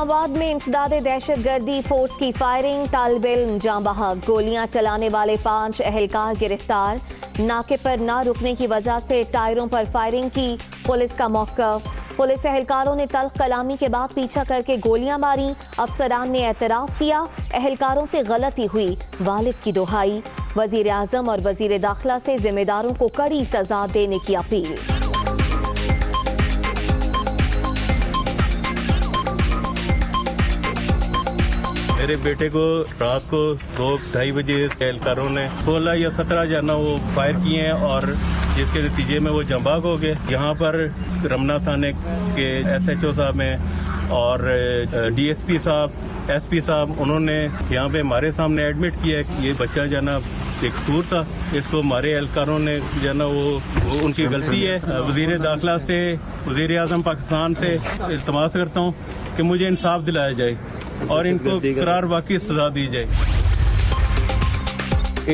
اسلام آباد میں انسداد دہشت گردی فورس کی فائرنگ، طالب علم جاں بحق، گولیاں چلانے والے 5 اہلکار گرفتار، ناکے پر نہ رکنے کی وجہ سے ٹائروں پر فائرنگ کی، پولیس کا موقف۔ پولیس اہلکاروں نے تلخ کلامی کے بعد پیچھا کر کے گولیاں ماری، افسران نے اعتراف کیا، اہلکاروں سے غلطی ہوئی، والد کی دہائی۔ وزیر اعظم اور وزیر داخلہ سے ذمہ داروں کو کڑی سزا دینے کی اپیل۔ میرے بیٹے کو رات کو 2-2:30 بجے اہلکاروں نے 16 یا 17 جانا وہ فائر کیے ہیں اور جس کے نتیجے میں وہ جاں بحق ہو گئے۔ یہاں پر رمنا تھانے کے SHO صاحب ہیں اور DSP صاحب، SP صاحب، انہوں نے یہاں پہ ہمارے سامنے ایڈمٹ کیا ہے کہ یہ بچہ جانا بے قصور تھا، اس کو ہمارے اہلکاروں نے جانا وہ ان کی غلطی ہے۔ وزیر داخلہ سے، وزیر اعظم پاکستان سے التماس کرتا ہوں کہ مجھے انصاف دلایا جائے اور ان کو قرار واقعی سزا دی جائے۔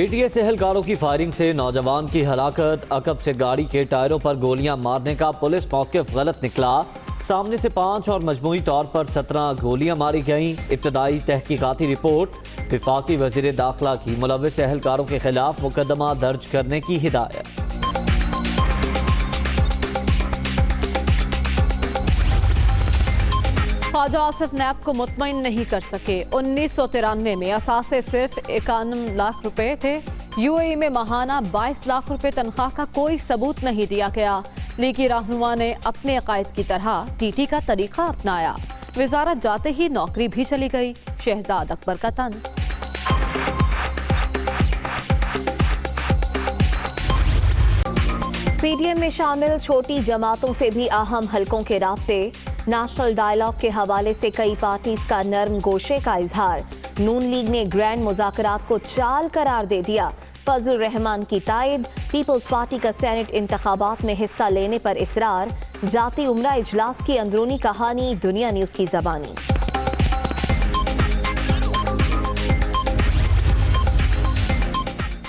ATS اہلکاروں کی فائرنگ سے نوجوان کی ہلاکت، عقب سے گاڑی کے ٹائروں پر گولیاں مارنے کا پولیس موقف غلط نکلا، سامنے سے 5 اور مجموعی طور پر 17 گولیاں ماری گئیں۔ ابتدائی تحقیقاتی رپورٹ، وفاقی وزیر داخلہ کی ملوث اہلکاروں کے خلاف مقدمہ درج کرنے کی ہدایت۔ خواجہ آصف نیب کو مطمئن نہیں کر سکے۔ 1993 میں اثاثے صرف 51 لاکھ روپے تھے۔ UAE میں ماہانہ 22 لاکھ روپے تنخواہ کا کوئی ثبوت نہیں دیا گیا۔ لیگی رہنما نے اپنے عقائد کی طرح TT کا طریقہ اپنایا، وزارت جاتے ہی نوکری بھی چلی گئی۔ شہزاد اکبر کا طنز۔ PDM میں شامل چھوٹی جماعتوں سے بھی اہم حلقوں کے رابطے، نیشنل ڈائیلاگ کے حوالے سے کئی پارٹیز کا نرم گوشے کا اظہار۔ نون لیگ نے گرینڈ مذاکرات کو چال قرار دے دیا، فضل الرحمان کی تائید۔ پیپلز پارٹی کا سینٹ انتخابات میں حصہ لینے پر اصرار۔ جاتی عمرہ اجلاس کی اندرونی کہانی دنیا نیوز کی زبانی۔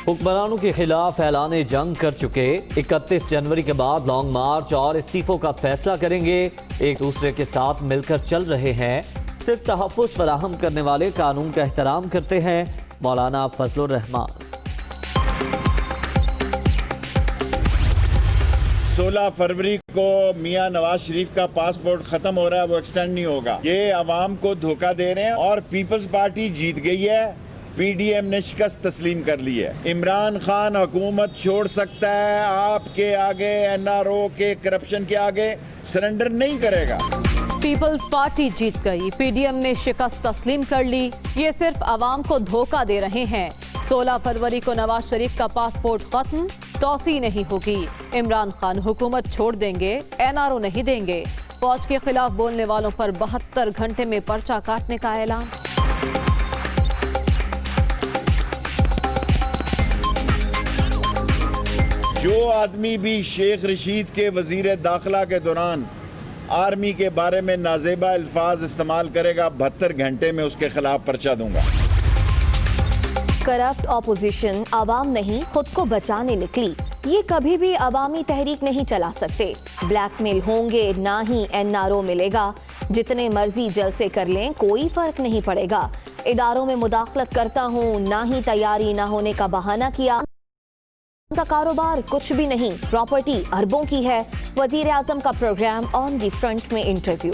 حکمرانوں کے خلاف اعلان جنگ کر چکے، 31 جنوری کے بعد لانگ مارچ اور استعفوں کا فیصلہ کریں گے۔ ایک دوسرے کے ساتھ مل کر چل رہے ہیں، صرف تحفظ فراہم کرنے والے قانون کا احترام کرتے ہیں۔ مولانا فضل الرحمان۔ 16 فروری کو میاں نواز شریف کا پاسپورٹ ختم ہو رہا ہے، وہ ایکسٹینڈ نہیں ہوگا۔ یہ عوام کو دھوکہ دے رہے ہیں اور پیپلز پارٹی جیت گئی ہے، PDM نے شکست تسلیم کر لی ہے۔ عمران خان حکومت چھوڑ سکتا ہے، آپ کے آگے NRO کے کرپشن کے آگے سرنڈر نہیں کرے گا۔ پیپلز پارٹی جیت گئی، PDM نے شکست تسلیم کر لی، یہ صرف عوام کو دھوکہ دے رہے ہیں۔ 16 فروری کو نواز شریف کا پاسپورٹ ختم، توسیع نہیں ہوگی۔ عمران خان حکومت چھوڑ دیں گے، NRO نہیں دیں گے۔ فوج کے خلاف بولنے والوں پر 72 گھنٹے میں پرچہ کاٹنے کا اعلان۔ جو آدمی بھی شیخ رشید کے وزیر داخلہ کے دوران آرمی کے بارے میں نازیبا الفاظ استعمال کرے گا، 72 گھنٹے میں اس کے خلاف پرچہ دوں گا۔ کرپٹ اپوزیشن عوام نہیں خود کو بچانے نکلی، یہ کبھی بھی عوامی تحریک نہیں چلا سکتے۔ بلیک میل ہوں گے، نہ ہی NRO ملے گا۔ جتنے مرضی جلسے کر لیں، کوئی فرق نہیں پڑے گا۔ اداروں میں مداخلت کرتا ہوں، نہ ہی تیاری نہ ہونے کا بہانہ کیا۔ ان کا کاروبار کچھ بھی نہیں، پراپرٹی اربوں کی ہے۔ وزیر اعظم کا پروگرام آن دی فرنٹ میں انٹرویو۔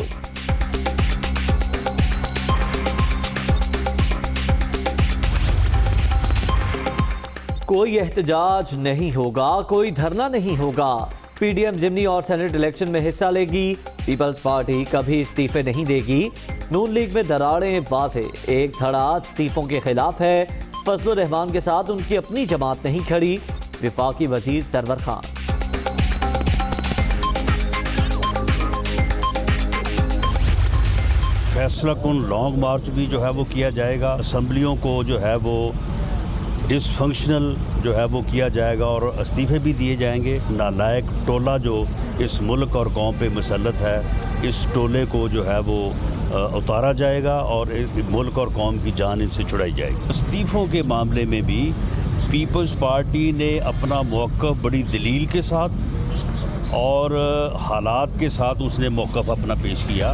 کوئی احتجاج نہیں ہوگا، کوئی دھرنا نہیں ہوگا۔ PDM ضمنی اور سینٹ الیکشن میں حصہ لے گی، پیپلز پارٹی کبھی استعفے نہیں دے گی۔ نون لیگ میں دراڑیں واضح، ایک دھڑا استعفوں کے خلاف ہے۔ فضل الرحمان کے ساتھ ان کی اپنی جماعت نہیں کھڑی، وفاقی وزیر سرور خان۔ فیصلہ کن لانگ مارچ بھی جو ہے وہ کیا جائے گا، اسمبلیوں کو جو ہے وہ ڈس فنکشنل جو ہے وہ کیا جائے گا اور استعفے بھی دیے جائیں گے۔ نالائق ٹولہ جو اس ملک اور قوم پہ مسلط ہے، اس ٹولے کو جو ہے وہ اتارا جائے گا اور ملک اور قوم کی جان ان سے چھڑائی جائے گی۔ استعفوں کے معاملے میں بھی پیپلز پارٹی نے اپنا موقف بڑی دلیل کے ساتھ اور حالات کے ساتھ اس نے موقف اپنا پیش کیا۔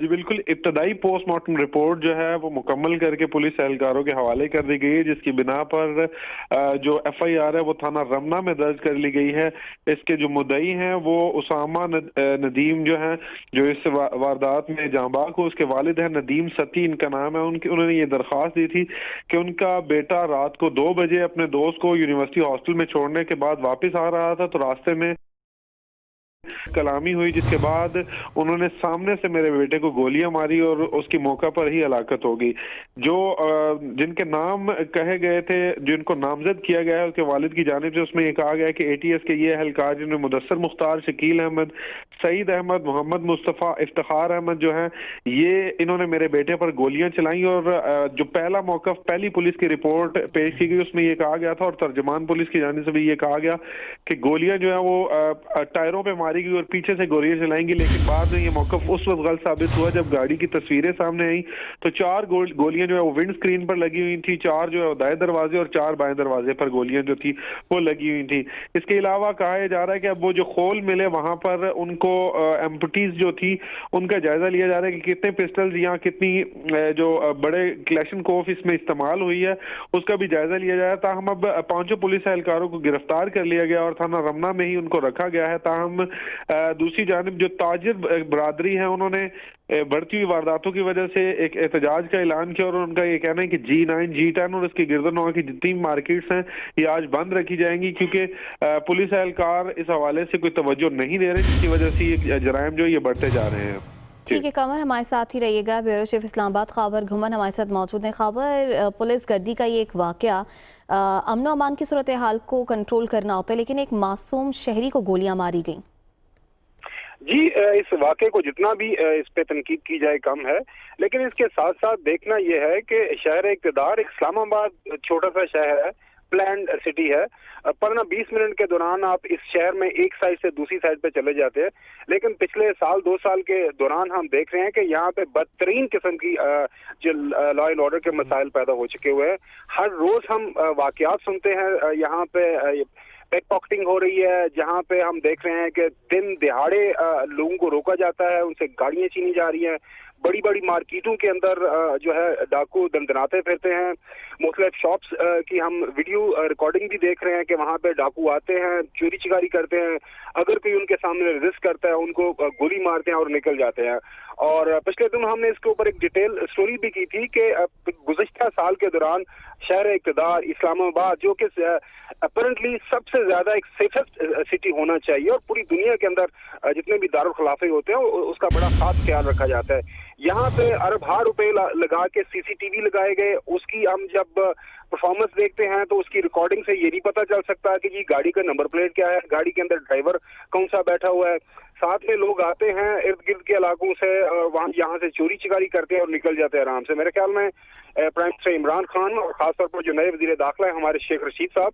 جی بالکل، ابتدائی پوسٹ مارٹم رپورٹ جو ہے وہ مکمل کر کے پولیس اہلکاروں کے حوالے کر دی گئی ہے، جس کی بنا پر جو ایف آئی آر ہے وہ تھانہ رمنا میں درج کر لی گئی ہے۔ اس کے جو مدعی ہیں وہ اسامہ ندیم جو ہیں، جو اس واردات میں جاں بحق ہو، اس کے والد ہیں ندیم ستی ان کا نام ہے۔ انہوں نے یہ درخواست دی تھی کہ ان کا بیٹا رات کو 2 بجے اپنے دوست کو یونیورسٹی ہاسٹل میں چھوڑنے کے بعد واپس آ رہا تھا، تو راستے میں کلامی ہوئی، جس کے بعد انہوں نے سامنے سے میرے بیٹے کو گولیاں ماری اور اس کی موقع پر ہی ہلاکت ہو گئی۔ جو جن کے نام کہے گئے تھے، جن کو نامزد کیا گیا ہے اس کے والد کی جانب سے، اس میں یہ کہا گیا کہ اے ٹی ایس کے یہ اہلکار جن میں مدثر مختار، شکیل احمد، سعید احمد، محمد مصطفیٰ، افتخار احمد جو ہیں، یہ انہوں نے میرے بیٹے پر گولیاں چلائیں، اور جو پہلا موقف پہلی پولیس کی رپورٹ پیش کی گئی اس میں یہ کہا گیا تھا، اور ترجمان پولیس کی جانب سے بھی یہ کہا گیا کہ گولیاں جو ہیں وہ ٹائروں پہ ماری گئی اور پیچھے سے گولیاں چلائیں گی، لیکن بعد میں یہ موقف اس وقت غلط ثابت ہوا جب گاڑی کی تصویریں سامنے آئیں تو 4 گولیاں جو ہے وہ ونڈ سکرین پر لگی ہوئی تھی، 4 جو ہے دائیں دروازے اور 4 بائیں دروازے پر گولیاں جو تھی وہ لگی ہوئی تھی۔ اس کے علاوہ کہا جا رہا ہے کہ اب وہ جو خول ملے وہاں پر ان کو ایمپٹیز جو تھی ان کا جائزہ لیا جا رہا ہے کہ کتنے پسٹلز یا کتنی جو بڑے کلیشن کوف اس میں استعمال ہوئی ہے اس کا بھی جائزہ لیا جا رہا ہے۔ تاہم اب 5 پولیس اہلکاروں کو گرفتار کر لیا گیا اور تھانہ رمنا میں ہی ان کو رکھا گیا ہے۔ تاہم دوسری جانب جو تاجر برادری ہیں انہوں نے بڑھتی ہوئی وارداتوں کی وجہ سے ایک احتجاج کا اعلان کیا، اور ان کا یہ کہنا ہے کہ G9 G10 اور اس کی گرد و نواح کی جتنی مارکیٹس ہیں یہ آج بند رکھی جائیں گی، کیونکہ پولیس اہلکار اس حوالے سے کوئی توجہ نہیں دے رہے، جس کی وجہ سے یہ جرائم جو یہ بڑھتے جا رہے ہیں۔ ٹھیک ہے قمر، ہمارے ساتھ ہی رہیے گا۔ بیورو چیف اسلام آباد خاور گھمن ہمارے ساتھ موجود ہیں۔ خاور، پولیس گردی کا یہ ایک واقعہ امن و امان کی صورتحال کو کنٹرول کرنا ہوتا ہے، لیکن ایک معصوم شہری کو گولیاں ماری گئیں۔ جی، اس واقعے کو جتنا بھی اس پہ تنقید کی جائے کم ہے، لیکن اس کے ساتھ ساتھ دیکھنا یہ ہے کہ شہر اقتدار ایک اسلام آباد چھوٹا سا شہر ہے، پلانڈ سٹی ہے، پر 20 منٹ کے دوران آپ اس شہر میں ایک سائڈ سے دوسری سائڈ پہ چلے جاتے ہیں، لیکن پچھلے 2 سال کے دوران ہم دیکھ رہے ہیں کہ یہاں پہ بدترین قسم کی جو لا اینڈ آرڈر کے مسائل پیدا ہو چکے ہوئے ہیں۔ ہر روز ہم واقعات سنتے ہیں، یہاں پہ پیک پاکٹنگ ہو رہی ہے، جہاں پہ ہم دیکھ رہے ہیں کہ دن دہاڑے لوگوں کو روکا جاتا ہے، ان سے گاڑیاں چھینی جا رہی ہیں، بڑی بڑی مارکیٹوں کے اندر جو ہے ڈاکو دندناتے پھرتے ہیں، مختلف شاپس کی ہم ویڈیو ریکارڈنگ بھی دیکھ رہے ہیں کہ وہاں پہ ڈاکو آتے ہیں، چوری چکاری کرتے ہیں، اگر کوئی ان کے سامنے ریزسٹ کرتا ہے ان کو گولی مارتے ہیں اور نکل جاتے ہیں۔ اور پچھلے دن ہم نے اس کے اوپر ایک ڈیٹیل سٹوری بھی کی تھی کہ گزشتہ سال کے دوران شہر اقتدار اسلام آباد، جو کہ اپیرنٹلی سب سے زیادہ ایک سیفسٹ سٹی ہونا چاہیے اور پوری دنیا کے اندر جتنے بھی دارالخلافے ہوتے ہیں اس کا بڑا خاص خیال رکھا جاتا ہے، یہاں پہ اربوں روپے لگا کے CCTV لگائے گئے، اس کی ہم جب پرفارمنس دیکھتے ہیں تو اس کی ریکارڈنگ سے یہ نہیں پتہ چل سکتا کہ جی گاڑی کا نمبر پلیٹ کیا ہے، گاڑی کے اندر ڈرائیور کون سا بیٹھا ہوا ہے، ساتھ میں لوگ آتے ہیں ارد گرد کے علاقوں سے، یہاں سے چوری چکاری کرتے ہیں اور نکل جاتے ہیں آرام سے۔ میرے خیال میں پرائم منسٹر عمران خان اور خاص طور پر جو نئے وزیر داخلہ ہیں ہمارے شیخ رشید صاحب،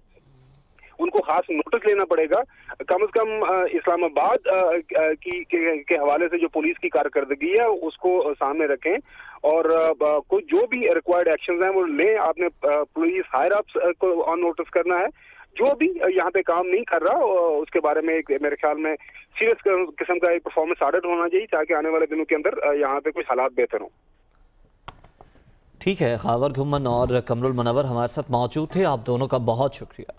ان کو خاص نوٹس لینا پڑے گا، کم از کم اسلام آباد کے حوالے سے جو پولیس کی کارکردگی ہے اس کو سامنے رکھیں اور کوئی جو بھی ریکوائرڈ ایکشنز ہیں وہ لیں۔ آپ نے پولیس ہائر اپس کو آن نوٹس کرنا ہے، جو بھی یہاں پہ کام نہیں کر رہا اس کے بارے میں میرے خیال میں سیریس قسم کا ایک پرفارمنس آڈٹ ہونا چاہیے تاکہ آنے والے دنوں کے اندر یہاں پہ کچھ حالات بہتر ہوں۔ ٹھیک ہے، خاور گھمن اور قمر المنور ہمارے ساتھ موجود تھے، آپ دونوں کا بہت شکریہ۔